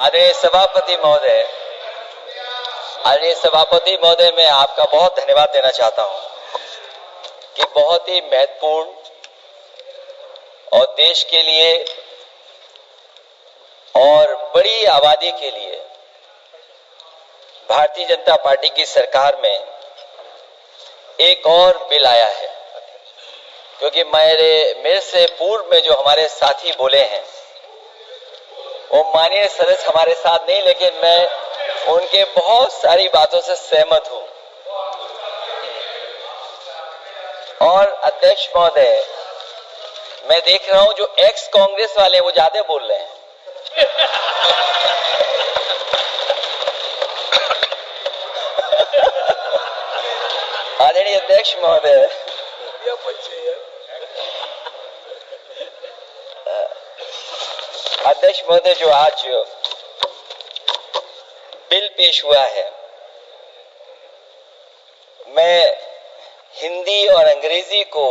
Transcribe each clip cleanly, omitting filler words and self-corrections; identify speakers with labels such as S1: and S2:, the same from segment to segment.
S1: आदरणीय सभापति महोदय, मैं आपका बहुत धन्यवाद देना चाहता हूं कि बहुत ही महत्वपूर्ण और देश के लिए और बड़ी आबादी के लिए भारतीय जनता पार्टी की सरकार में एक और बिल आया है। क्योंकि मेरे से पूर्व में जो हमारे साथी बोले हैं वो माननीय सदस्य हमारे साथ नहीं, लेकिन मैं उनके बहुत सारी बातों से सहमत हूं। और अध्यक्ष महोदय, मैं देख रहा हूं जो एक्स कांग्रेस वाले वो ज्यादा बोल रहे हैं। आदरणीय अध्यक्ष महोदय, जो आज बिल पेश हुआ है, मैं हिंदी और अंग्रेजी को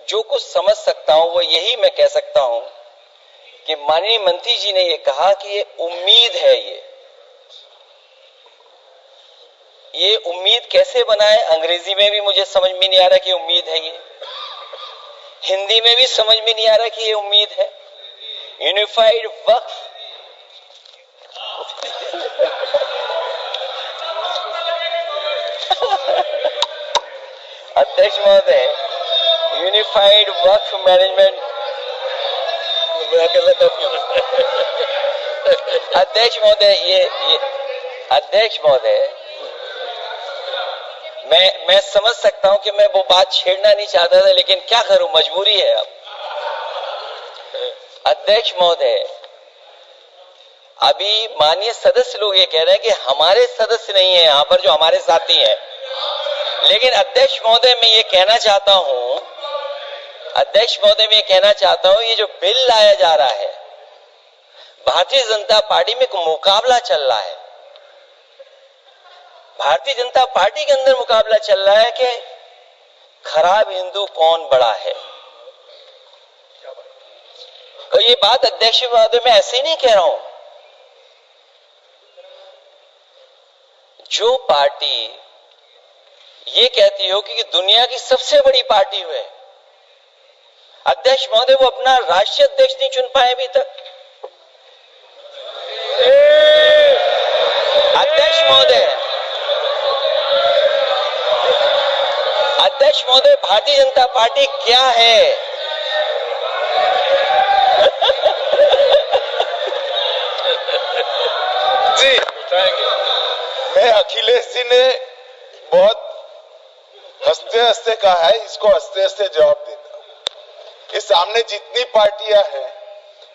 S1: जो कुछ समझ सकता हूं वो यही मैं कह सकता हूं कि माननीय मंत्री जी ने ये कहा कि ये उम्मीद है। ये उम्मीद कैसे बनाए, अंग्रेजी में भी मुझे समझ में नहीं आ रहा कि उम्मीद है ये, हिंदी में भी समझ में नहीं आ रहा कि ये उम्मीद है। यूनिफाइड वक्फ अध्यक्ष महोदय, यूनिफाइड वक्फ मैनेजमेंट अध्यक्ष महोदय, मैं समझ सकता हूं कि मैं वो बात छेड़ना नहीं चाहता था, लेकिन क्या करूं, मजबूरी है अब। अध्यक्ष महोदय, अभी माननीय सदस्य लोग ये कह रहे हैं कि हमारे सदस्य नहीं है यहां पर जो हमारे साथी हैं, लेकिन अध्यक्ष महोदय मैं ये कहना चाहता हूं, ये जो बिल लाया जा रहा है, भारतीय जनता पार्टी में एक मुकाबला चल रहा है। भारतीय जनता पार्टी के अंदर मुकाबला चल रहा है कि खराब हिंदू कौन बड़ा है। तो ये बात अध्यक्ष महोदय मैं ऐसे ही नहीं कह रहा हूं। जो पार्टी ये कहती हो कि दुनिया की सबसे बड़ी पार्टी है, अध्यक्ष महोदय वो अपना राष्ट्रीय अध्यक्ष नहीं चुन पाए अभी तक। अध्यक्ष महोदय, भारतीय जनता पार्टी क्या है?
S2: जी, मैं अखिलेश जी ने बहुत हंसते हंसते कहा है, इसको हंसते हंसते जवाब देना। इस सामने जितनी पार्टियां हैं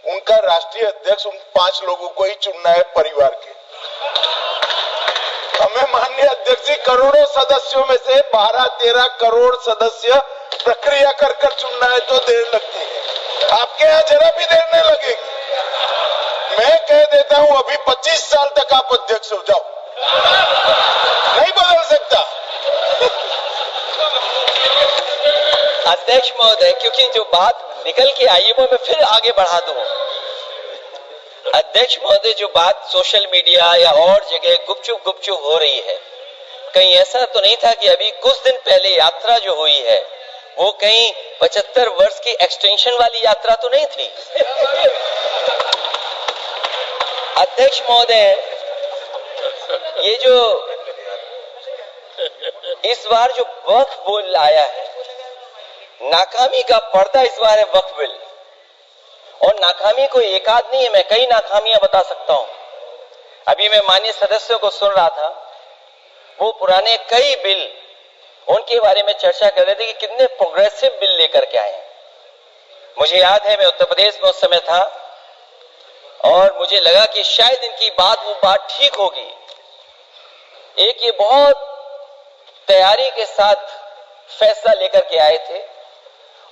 S2: उनका राष्ट्रीय अध्यक्ष उन 5 लोगों को ही चुनना है परिवार के। हमें माननीय अध्यक्ष जी करोड़ों सदस्यों में से 12-13 करोड़ सदस्य प्रक्रिया कर चुनना है तो देर लगती है। आपके यहाँ जरा भी देर नहीं लगेगी। मैं कह देता हूं अभी 25 साल तक आप अध्यक्ष हो जाओ, नहीं बदल सकता।
S1: अध्यक्ष महोदय, क्योंकि जो बात निकल के आई है वो मैं फिर आगे बढ़ा दूं। अध्यक्ष महोदय, जो बात सोशल मीडिया या और जगह गुपचुप हो रही है, कहीं ऐसा तो नहीं था कि अभी कुछ दिन पहले यात्रा जो हुई है वो कहीं 75 वर्ष की एक्सटेंशन वाली यात्रा तो नहीं थी। अध्यक्ष महोदय, ये जो इस बार जो वक्फ बिल आया है, नाकामी का पर्दा इस बार है वक्फ बिल। और नाकामी कोई एक आध नहीं है, मैं कई नाकामियां बता सकता हूं। अभी मैं माननीय सदस्यों को सुन रहा था, वो पुराने कई बिल उनके बारे में चर्चा कर रहे थे कि कितने प्रोग्रेसिव बिल लेकर के आए। मुझे याद है मैं उत्तर प्रदेश में उस समय था और मुझे लगा कि शायद इनकी वो बात ठीक होगी। एक ये बहुत तैयारी के साथ फैसला लेकर के आए थे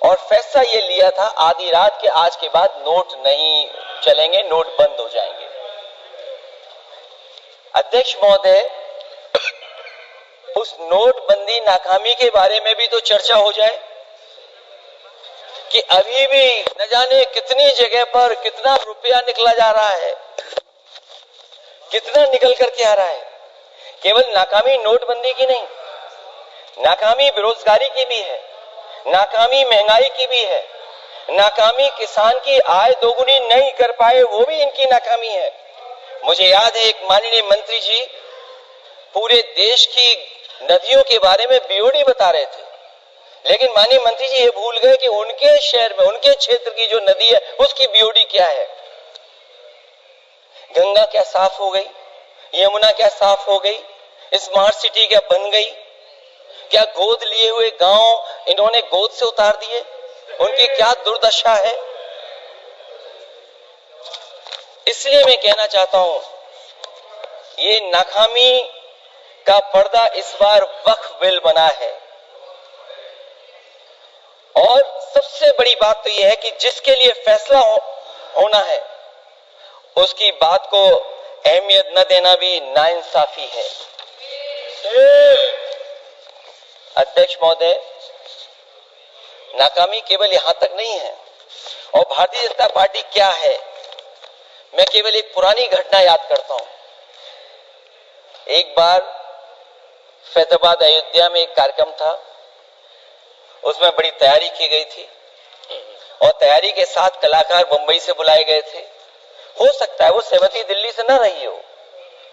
S1: और फैसला ये लिया था आधी रात के आज के बाद नोट नहीं चलेंगे, नोट बंद हो जाएंगे। अध्यक्ष महोदय, उस नोटबंदी नाकामी के बारे में भी तो चर्चा हो जाए कि अभी भी न जाने कितनी जगह पर कितना रुपया निकला जा रहा है। कितना निकल करके आ रहा है। केवल नाकामी नोटबंदी की नहीं, नाकामी बेरोजगारी की भी है, नाकामी महंगाई की भी है, नाकामी किसान की आय दोगुनी नहीं कर पाए वो भी इनकी नाकामी है। मुझे याद है एक माननीय मंत्री जी पूरे देश की नदियों के बारे में बीओडी बता रहे थे, लेकिन माननीय मंत्री जी ये भूल गए कि उनके शहर में, उनके क्षेत्र की जो नदी है उसकी बीओडी क्या है। गंगा क्या साफ हो गई, यमुना क्या साफ हो गई, स्मार्ट सिटी क्या बन गई, क्या गोद लिए हुए गांव इन्होंने गोद से उतार दिए, उनकी क्या दुर्दशा है। इसलिए मैं कहना चाहता हूं ये नाकामी का पर्दा इस बार वक्फ बिल बना है। और सबसे बड़ी बात तो यह है कि जिसके लिए फैसला होना है उसकी बात को अहमियत न देना भी नाइंसाफी है। अध्यक्ष महोदय, नाकामी केवल यहां तक नहीं है। और भारतीय जनता पार्टी क्या है, मैं केवल एक पुरानी घटना याद करता हूं। एक बार फैजाबाद अयोध्या में एक कार्यक्रम था, उसमें बड़ी तैयारी की गई थी और तैयारी के साथ कलाकार मुंबई से बुलाए गए थे। हो सकता है वो सहमति दिल्ली से न रही हो,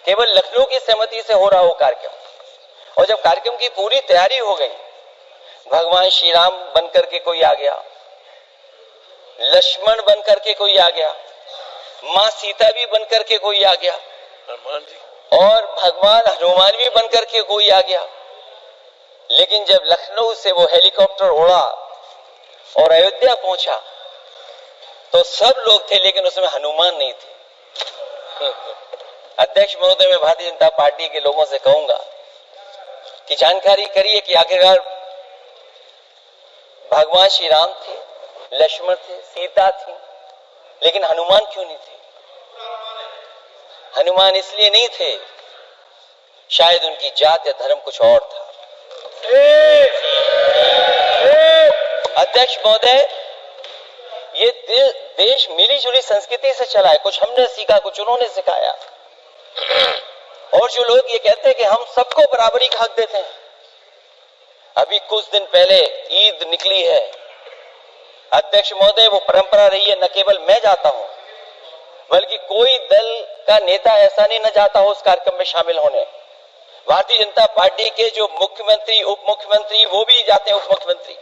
S1: केवल लखनऊ की सहमति से हो रहा हो कार्यक्रम। और जब कार्यक्रम की पूरी तैयारी हो गई, भगवान श्री राम बनकर के कोई आ गया, लक्ष्मण बनकर के कोई आ गया, मां सीता भी बनकर के कोई आ गया, और भगवान हनुमान भी बनकर के कोई आ गया। लेकिन जब लखनऊ से वो हेलीकॉप्टर उड़ा और अयोध्या पहुंचा तो सब लोग थे, लेकिन उसमें हनुमान नहीं थे। अध्यक्ष महोदय, मैं भारतीय जनता पार्टी के लोगों से कहूंगा कि जानकारी करिए कि आखिरकार भगवान श्री राम थे, लक्ष्मण थे, सीता थी, लेकिन हनुमान क्यों नहीं थे? हनुमान इसलिए नहीं थे, शायद उनकी जात या धर्म कुछ और था। अध्यक्ष महोदय, ये देश मिली जुली संस्कृति से चला है। कुछ हमने सीखा, कुछ उन्होंने सिखाया। और जो लोग ये कहते हैं कि हम सबको बराबरी का हक देते हैं, अभी कुछ दिन पहले ईद निकली है। अध्यक्ष महोदय, वो परंपरा रही है, न केवल मैं जाता हूं बल्कि कोई दल का नेता ऐसा नहीं न जाता हो उस कार्यक्रम में शामिल होने। भारतीय जनता पार्टी के जो मुख्यमंत्री, उप मुख्यमंत्री, वो भी जाते हैं, उप मुख्यमंत्री,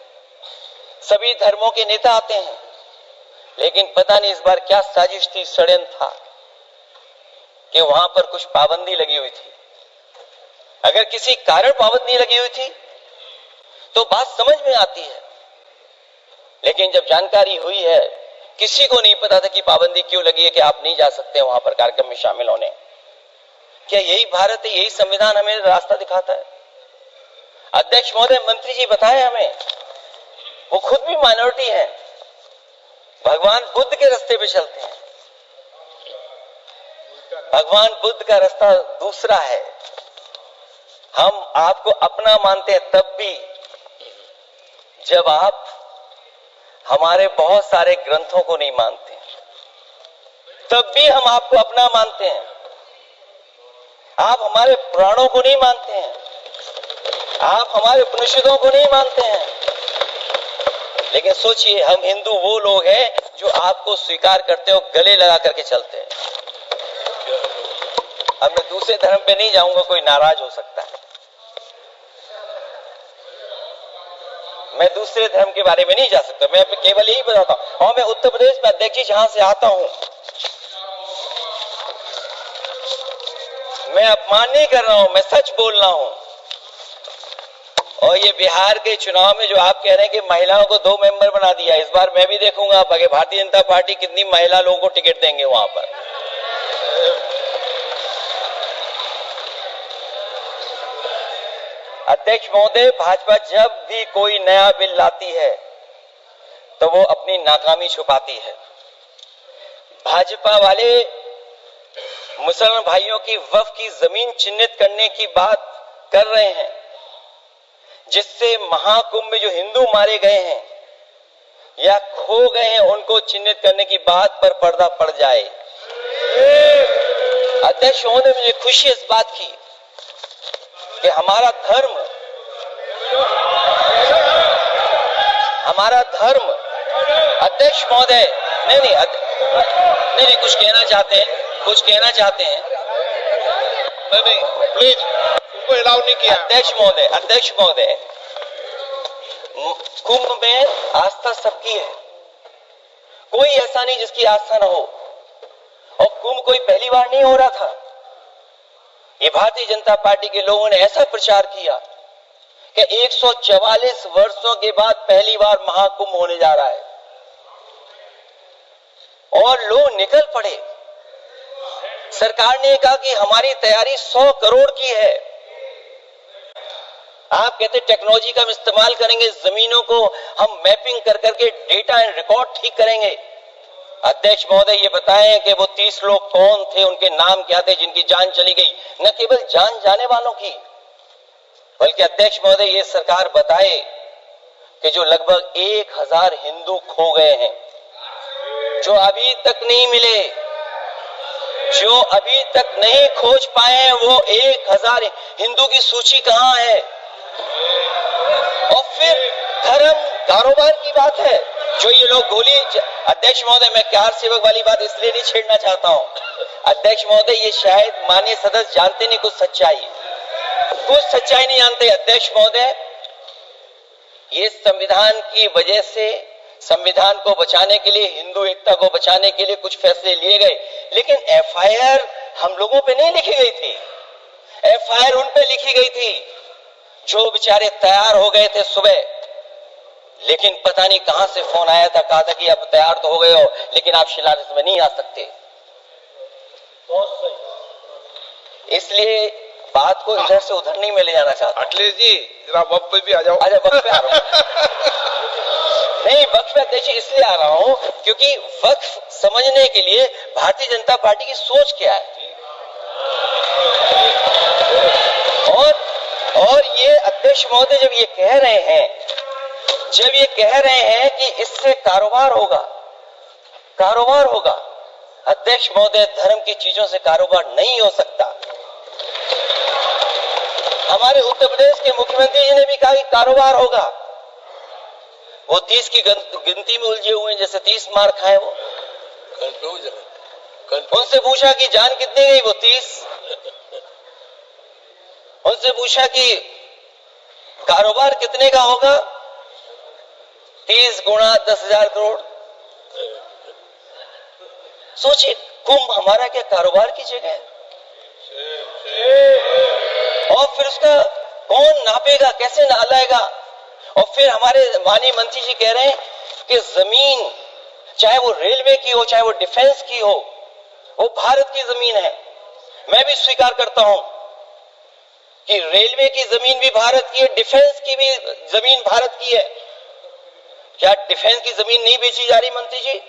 S1: सभी धर्मों के नेता आते हैं। लेकिन पता नहीं इस बार क्या साजिश थी, षड्यंत्र था कि वहां पर कुछ पाबंदी लगी हुई थी। अगर किसी कारण पाबंदी लगी हुई थी तो बात समझ में आती है, लेकिन जब जानकारी हुई है, किसी को नहीं पता था कि पाबंदी क्यों लगी है कि आप नहीं जा सकते वहां पर कार्यक्रम में शामिल होने। क्या यही भारत है, यही संविधान हमें रास्ता दिखाता है? अध्यक्ष महोदय, मंत्री जी बताए हमें, वो खुद भी माइनॉरिटी है, भगवान बुद्ध के रास्ते पे चलते हैं। भगवान बुद्ध का रास्ता दूसरा है। हम आपको अपना मानते हैं तब भी जब आप हमारे बहुत सारे ग्रंथों को नहीं मानते, तब भी हम आपको अपना मानते हैं। आप हमारे पुराणों को नहीं मानते हैं, आप हमारे उपनिषदों को नहीं मानते हैं, लेकिन सोचिए, हम हिंदू वो लोग हैं जो आपको स्वीकार करते हो, गले लगा करके चलते हैं। अब मैं दूसरे धर्म पे नहीं जाऊंगा, कोई नाराज हो सकता है। मैं दूसरे धर्म के बारे में नहीं जा सकता, मैं केवल यही बताता हूं। और मैं उत्तर प्रदेश में, अध्यक्ष जी, जहां से आता हूं, मैं अपमान नहीं कर रहा हूं, मैं सच बोल रहा हूं। और ये बिहार के चुनाव में जो आप कह रहे हैं कि महिलाओं को 2 मेंबर बना दिया, इस बार मैं भी देखूंगा भारतीय जनता पार्टी कितनी महिला लोगों को टिकट देंगे वहां पर। अध्यक्ष महोदय, भाजपा जब भी कोई नया बिल लाती है तो वो अपनी नाकामी छुपाती है। भाजपा वाले मुसलमान भाइयों की वक्फ की जमीन चिन्हित करने की बात कर रहे हैं, जिससे महाकुंभ में जो हिंदू मारे गए हैं या खो गए हैं उनको चिन्हित करने की बात पर पर्दा पड़ जाए। अध्यक्ष महोदय, मुझे खुशी इस बात की कि हमारा धर्म अध्यक्ष महोदय नहीं कुछ कहना चाहते हैं
S2: नहीं प्लीज, उनको अलाउ नहीं किया।
S1: अध्यक्ष महोदय, कुंभ में आस्था सबकी है, कोई ऐसा नहीं जिसकी आस्था न हो। और कुंभ कोई पहली बार नहीं हो रहा था। ये भारतीय जनता पार्टी के लोगों ने ऐसा प्रचार किया कि 144 वर्षों के बाद पहली बार महाकुंभ होने जा रहा है और लोग निकल पड़े। सरकार ने कहा कि हमारी तैयारी 100 करोड़ की है। आप कहते टेक्नोलॉजी का हम इस्तेमाल करेंगे, जमीनों को हम मैपिंग कर करके डेटा एंड रिकॉर्ड ठीक करेंगे। अध्यक्ष महोदय, ये बताएं कि वो 30 लोग कौन थे, उनके नाम क्या थे जिनकी जान चली गई, न केवल जान जाने वालों की, बल्कि अध्यक्ष महोदय ये सरकार बताए कि जो लगभग 1000 हिंदू खो गए हैं, जो अभी तक नहीं मिले, जो अभी तक नहीं खोज पाए हैं, वो 1000 हिंदू की सूची कहां है? और फिर धर्म कारोबार की बात है जो ये लोग गोली। अध्यक्ष महोदय, मैं कार सेवक वाली बात इसलिए नहीं छेड़ना चाहता हूं। अध्यक्ष महोदय, ये शायद माननीय सदस्य जानते नहीं कुछ सच्चाई नहीं जानते। अध्यक्ष महोदय, ये संविधान की वजह से, संविधान को बचाने के लिए, हिंदू एकता को बचाने के लिए कुछ फैसले लिए गए, लेकिन एफआईआर हम लोगों पे नहीं लिखी गई थी। एफआईआर उन पे लिखी गई थी जो बेचारे तैयार हो गए थे सुबह, लेकिन पता नहीं कहां से फोन आया था, कहा था कि आप तैयार तो हो गए हो लेकिन आप शिलान्यास में नहीं आ सकते। इसलिए बात को इधर से उधर नहीं में ले जाना चाहता।
S2: अखिलेश जी, जरा वक्त पे भी आ जाओ।
S1: अच्छा, वक्त पे आ रहा हूं। नहीं, वक्त पे अध्यक्ष इसलिए आ रहा हूं क्योंकि वक्त समझने के लिए भारतीय जनता पार्टी की सोच क्या है। और ये अध्यक्ष महोदय जब ये कह रहे हैं कि इससे कारोबार होगा, अध्यक्ष महोदय, धर्म की चीजों से कारोबार नहीं हो सकता। हमारे उत्तर प्रदेश के मुख्यमंत्री जी ने भी कहा कि कारोबार होगा। वो 30 की गिनती में उलझे हुए हैं, जैसे 30 मार खाए वो। उनसे पूछा कि जान कितनी गई, वो 30। उनसे पूछा कि कारोबार कितने का होगा, 30 गुणा 10,000 करोड़। सोचिए, कुंभ हमारा क्या कारोबार की जगह है? और फिर उसका कौन नापेगा, कैसे नालाएगा? और फिर हमारे माननीय मंत्री जी कह रहे हैं कि जमीन, चाहे वो रेलवे की हो, चाहे वो डिफेंस की हो, वो भारत की जमीन है। मैं भी स्वीकार करता हूं कि रेलवे की जमीन भी भारत की है, डिफेंस की भी जमीन भारत की है। क्या डिफेंस की जमीन नहीं बेची जा रही मंत्री जी?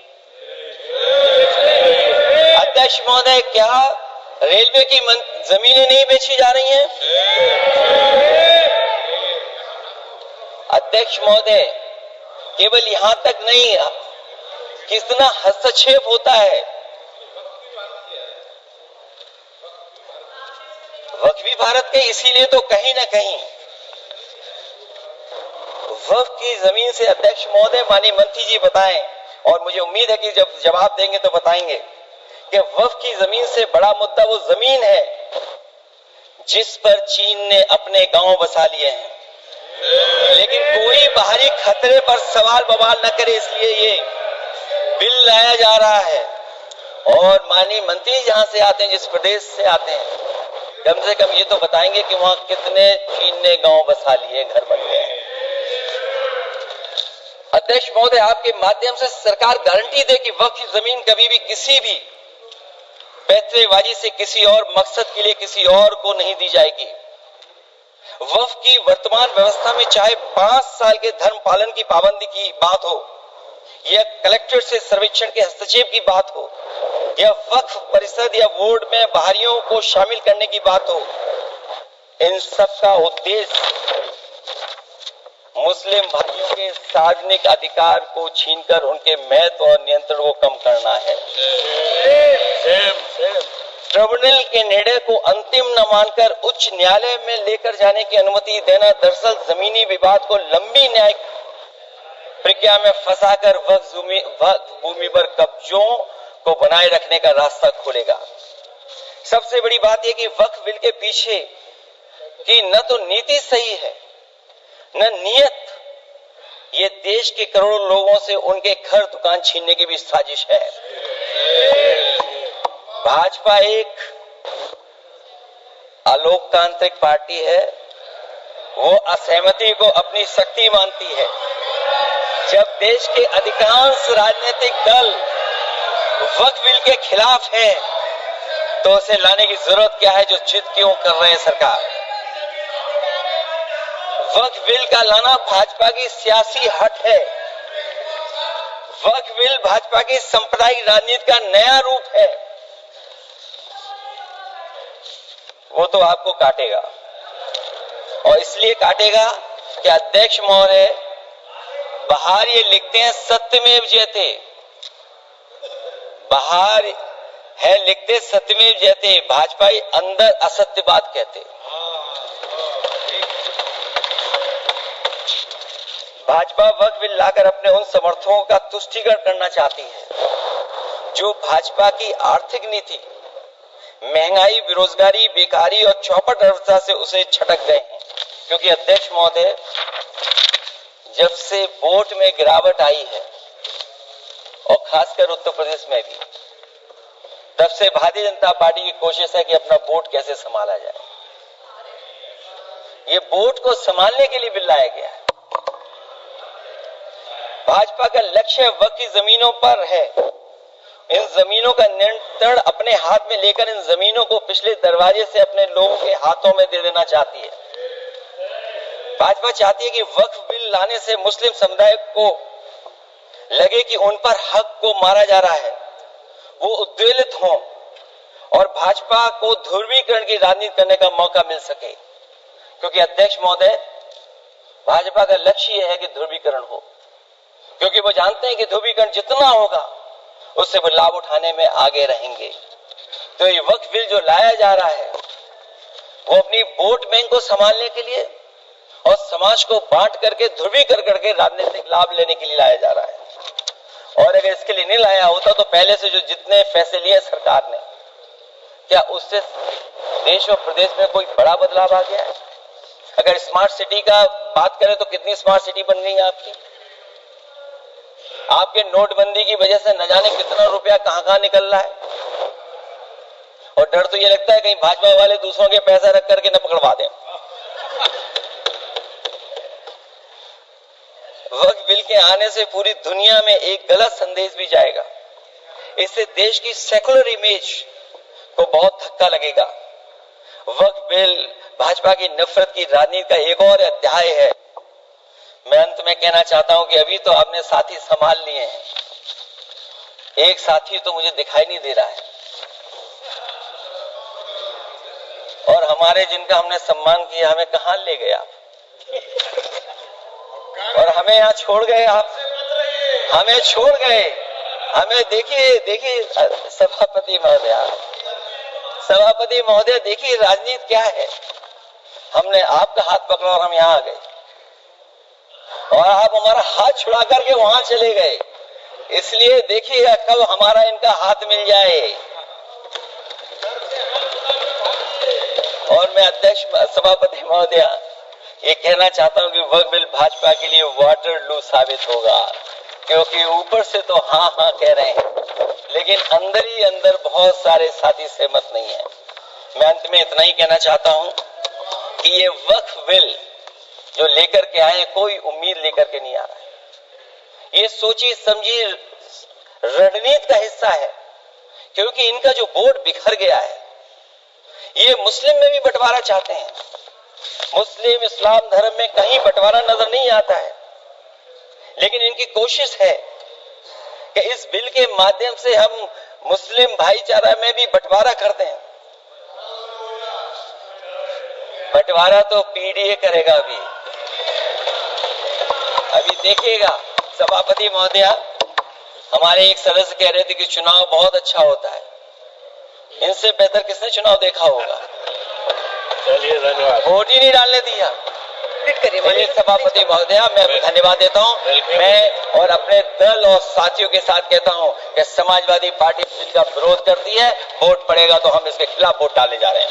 S1: अध्यक्ष महोदय, क्या रेलवे की जमीनें नहीं बेची जा रही हैं? अध्यक्ष महोदय, केवल यहां तक नहीं, कितना हस्तक्षेप होता है। वक्फ भी भारत के, इसीलिए तो कहीं ना कहीं वक्फ की जमीन से, अध्यक्ष महोदय, माननीय मंत्री जी बताएं, और मुझे उम्मीद है कि जब जवाब देंगे तो बताएंगे कि वक्फ की जमीन से बड़ा मुद्दा वो जमीन है जिस पर चीन ने अपने गांव बसा लिए हैं, लेकिन कोई बाहरी खतरे पर सवाल बवाल न करे, इसलिए ये बिल लाया जा रहा है। और माननीय मंत्री जहां से आते हैं, जिस प्रदेश से आते हैं, कम से कम ये तो बताएंगे कि वहां कितने चीन ने गांव बसा लिए, घर बन गए हैं। अध्यक्ष महोदय, आपके माध्यम से सरकार गारंटी दे कि वक्फ की जमीन कभी भी किसी भी पैतरेबाजी से किसी और मकसद के लिए किसी और को नहीं दी जाएगी। वक्फ की वर्तमान व्यवस्था में चाहे 5 साल के धर्म पालन की पाबंदी की बात हो, या कलेक्टर से सर्वेक्षण के हस्तक्षेप की बात हो, या वक्फ परिषद या बोर्ड में बाहरियों को शामिल करने की बात हो, इन सब का उद्देश्य मुस्लिम भाइयों के सार्वजनिक अधिकार को छीनकर उनके महत्व और नियंत्रण को कम करना है। ट्रिब्यूनल के निर्णय को अंतिम न मानकर उच्च न्यायालय में लेकर जाने की अनुमति देना दरअसल जमीनी विवाद को लंबी न्यायिक प्रक्रिया में फंसाकर वक्फ भूमि पर कब्जों को बनाए रखने का रास्ता खोलेगा। सबसे बड़ी बात यह कि वक्फ बिल के पीछे की न तो नीति सही है न नीयत, ये देश के करोड़ों लोगों से उनके घर दुकान छीनने की भी साजिश है। भाजपा एक अलोकतांत्रिक पार्टी है, वो असहमति को अपनी शक्ति मानती है। जब देश के अधिकांश राजनीतिक दल वक्फ बिल के खिलाफ है तो उसे लाने की जरूरत क्या है जो जिद क्यों कर रहे हैं सरकार। वक्फ बिल का लाना भाजपा की सियासी हट है। वक्फ बिल भाजपा की सांप्रदायिक राजनीति का नया रूप है। वो तो आपको काटेगा, और इसलिए काटेगा कि अध्यक्ष महोदय बाहर ये लिखते हैं सत्यमेव जयते, बाहर है लिखते सत्यमेव जयते, भाजपा अंदर असत्य बात कहते। भाजपा वक्फ बिल लाकर अपने उन समर्थकों का तुष्टीकरण करना चाहती है जो भाजपा की आर्थिक नीति, महंगाई, बेरोजगारी, बेकारी और चौपट अर्थव्यवस्था से उसे छटक गए हैं। क्योंकि अध्यक्ष महोदय, जब से वोट में गिरावट आई है और खासकर उत्तर प्रदेश में भी, तब से भारतीय जनता पार्टी की कोशिश है कि अपना वोट कैसे संभाला जाए। ये वोट को संभालने के लिए बिल लाया गया है। भाजपा का लक्ष्य वक्फ की जमीनों पर है। इन जमीनों का नियंत्रण अपने हाथ में लेकर इन जमीनों को पिछले दरवाजे से अपने लोगों के हाथों में दे देना चाहती है। भाजपा चाहती है कि वक्फ बिल लाने से मुस्लिम समुदाय को लगे कि उन पर हक को मारा जा रहा है, वो उद्वेलित हों और भाजपा को ध्रुवीकरण की राजनीति करने का मौका मिल सके। क्योंकि अध्यक्ष महोदय, भाजपा का लक्ष्य यह है कि ध्रुवीकरण हो, क्योंकि वो जानते हैं कि ध्रुवीकरण जितना होगा उससे वो लाभ उठाने में आगे रहेंगे। तो ये वक्फ बिल जो लाया जा रहा है वो अपनी वोट बैंक को संभालने के लिए और समाज को बांट करके ध्रुवीकरण करके राजनीतिक लाभ लेने के लिए लाया जा रहा है। और अगर इसके लिए नहीं लाया होता तो पहले से जो जितने फैसले लिए सरकार ने, क्या उससे देश और प्रदेश में कोई बड़ा बदलाव आ गया है? अगर स्मार्ट सिटी का बात करें तो कितनी स्मार्ट सिटी बन गई है आपकी। आपके नोटबंदी की वजह से न जाने कितना रुपया कहां निकल रहा है, और डर तो ये लगता है कहीं भाजपा वाले दूसरों के पैसा रख करके न पकड़वा दें। वक्फ बिल के आने से पूरी दुनिया में एक गलत संदेश भी जाएगा। इससे देश की सेकुलर इमेज को बहुत धक्का लगेगा। वक्फ बिल भाजपा की नफरत की राजनीति का एक और अध्याय है। मैं अंत में कहना चाहता हूं कि अभी तो आपने साथी संभाल लिए हैं, एक साथी तो मुझे दिखाई नहीं दे रहा है, और हमारे जिनका हमने सम्मान किया हमें कहां ले गए आप, और हमें यहाँ छोड़ गए आप, हमें छोड़ गए। हमें देखिए सभापति महोदय देखिए राजनीति क्या है। हमने आपका हाथ पकड़ा और हम यहाँ आ गए, और आप हमारा हाथ छुड़ा करके वहां चले गए। इसलिए देखिए कब हमारा इनका हाथ मिल जाए। और मैं अध्यक्ष सभापति महोदय ये कहना चाहता हूं कि वक्फ बिल भाजपा के लिए वाटरलू साबित होगा, क्योंकि ऊपर से तो हाँ कह रहे हैं, लेकिन अंदर ही अंदर बहुत सारे साथी सहमत नहीं है। मैं अंत में इतना ही कहना चाहता हूं कि ये वक्फ बिल जो लेकर के आए, कोई उम्मीद लेकर के नहीं आ रहा है। ये सोची समझी रणनीति का हिस्सा है, क्योंकि इनका जो वोट बिखर गया है, ये मुस्लिम में भी बंटवारा चाहते हैं। मुस्लिम इस्लाम धर्म में कहीं बंटवारा नजर नहीं आता है, लेकिन इनकी कोशिश है कि इस बिल के माध्यम से हम मुस्लिम भाईचारा में भी बंटवारा करते हैं। बंटवारा तो पीडीए करेगा। अभी देखिएगा सभापति महोदया, हमारे एक सदस्य कह रहे थे कि चुनाव बहुत अच्छा होता है। इनसे बेहतर किसने चुनाव देखा होगा?
S2: चलिए धन्यवाद।
S1: वोट ही नहीं डालने दिया। चलिए सभापति महोदया, मैं धन्यवाद देता हूं। मैं और अपने दल और साथियों के साथ कहता हूं कि समाजवादी पार्टी बिल का विरोध करती है, वोट पड़ेगा तो हम इसके खिलाफ वोट डालने जा रहे हैं।